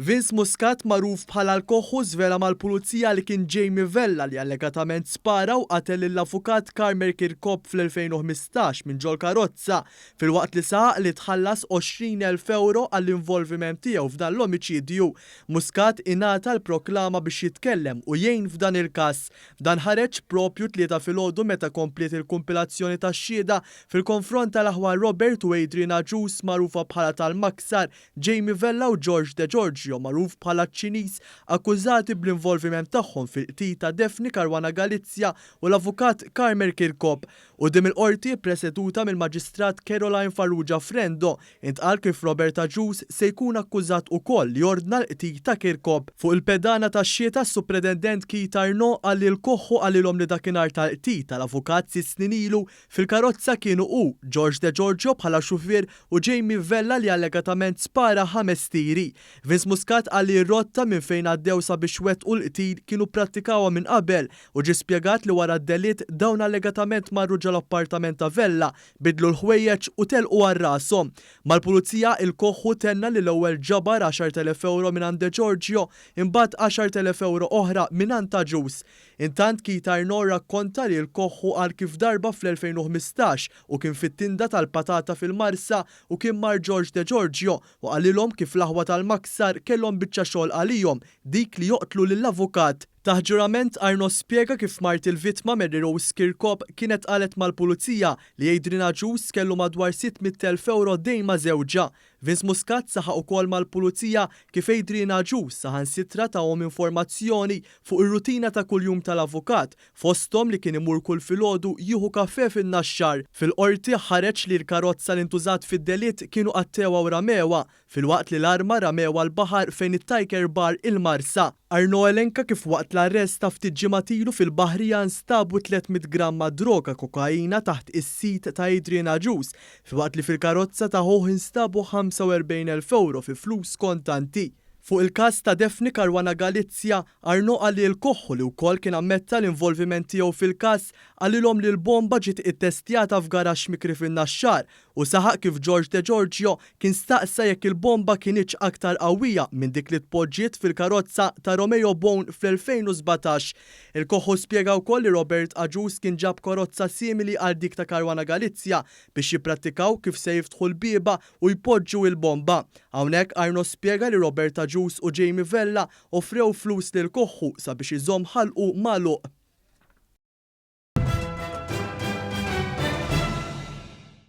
Vince Muscat magħruf bħala l-koħħu żvela mal-pulizija li kien Jamie Vella li allegatament spara u qatel l-avukat Karmer Kirkhope fl-2015 minn ġol karozza filwaqt li saq li tħallas 20,000 euro għall-involviment tiegħu f'dan l-omiċidju. Muscat ingħata l-proklama biex jitkellem u jgħin f'dan il-każ. Dan ħareġ propju tlieta filgħodu meta komplet il-kompilazzjoni tax-xhieda fil-konfront tal-aħwar Robert u Adrian Agius magħrufa bħala tal-Maksar, Jamie Vella u George De Giorgio magħruf bħala ċ-Ċiniż akkużati bl-involviment tagħhom fil-qtil ta' Daphne Caruana Galizia u l-avukat Karmer Kirkhope. Quddiem il-qorti ppreseduta mill-Maġistrat Caroline Farrugia Frendo intqal kif Robert Agius se jkun akkużat ukoll li ordna l-qtil ta' Kirkhope. Fuq il-pedana tax-xhieda s-Supredendent Keith Arnaud qal li l-koħħu qalilhom li dakinhar tal-qtil tal-avukat 6 snin ilu fil-karozza kienu hu George De Giorgio bħala xufier u Jamie Vella li allegatament spara 5 tiri. Vince Muscat qal li r-rotta minn fejn għaddew sabiex wettqu l-qtil kienu prattikawha minn qabel u ġie spjegat li wara d-delitt dawn allegatament marru ġol-appartament ta' Vella, bidlu l-ħwejjeġ u telqu għal rashom. Mal-pulizija il-koħħu tenna li l-ewwel ġabar 10,000 euro minn De Giorgio imbagħad 10,000 euro oħra minn Agius. Intant Keith Arnaud rakkonta li l-koħħu qal kif darba fl-2015 u kien fit-tinda tal-patata fil-Marsa u kien mar George De Giorgio u qalilhom kif l-aħwa tal-Maksar kellhom biċċa xogħol għalihom dik li joqtlu lill-avukat. Taħt ġurament Arnaud spjega kif mart il-vittma Mary Rose Kirkhope kienet qalet mal-pulizija li Adrian Agius kellu madwar 600,000 euro dejn ma' żewġa. Vince Muscat saħaq ukoll mal-pulizija kif Adrian Agius saħansitra tagħhom informazzjoni fuq ir-rutina ta' kuljum tal-avukat fosthom li kien imur kull filgħodu jieħu kafè fin-naxxar. Fil-qorti ħareġ li l-karozza li ntużat fid-delitt kienu qattewha u ramewa filwaqt li l-arma ramewa l-baħar fejn it-Tiger Bar il-Marsa. Arnaud elenka kif waqt l-arrest ta' ftit ġimgħatilu fil-Baħrija nstabu 300 gramma droga kokaina taħt is-sit ta' Adrian Agius, filwaqt li fil-karozza ta' ħoħ instabu 45,000 euro fi flus kontanti. Fuq il-każ ta' Daphne Caruana Galizia, Arnaud qal li l-koħħu li wkoll kien ammetta l-involviment tiegħu fil-każ qalilhom li l-bomba ġiet ittestjata f'garaxx mikri fin-naxxar u saħaq kif George De Giorgio kien staqsa jekk il-bomba kienitx aktar qawwija minn dik li tpoġġiet fil-karozza ta' Romeo Bone fl-2017. Il-koħħu spjega wkoll li Robert Agius kien ġab karozza simili għal dik ta' Caruana Galizia biex jipprattikaw kif se jiftħu l-bieba u jpoġġu l-bomba. Hawnhekk Arnaud spjega li Robert Agius u Jamie Vella offrew flus lil koħħu sabiex iżomm ħalqu magħluq.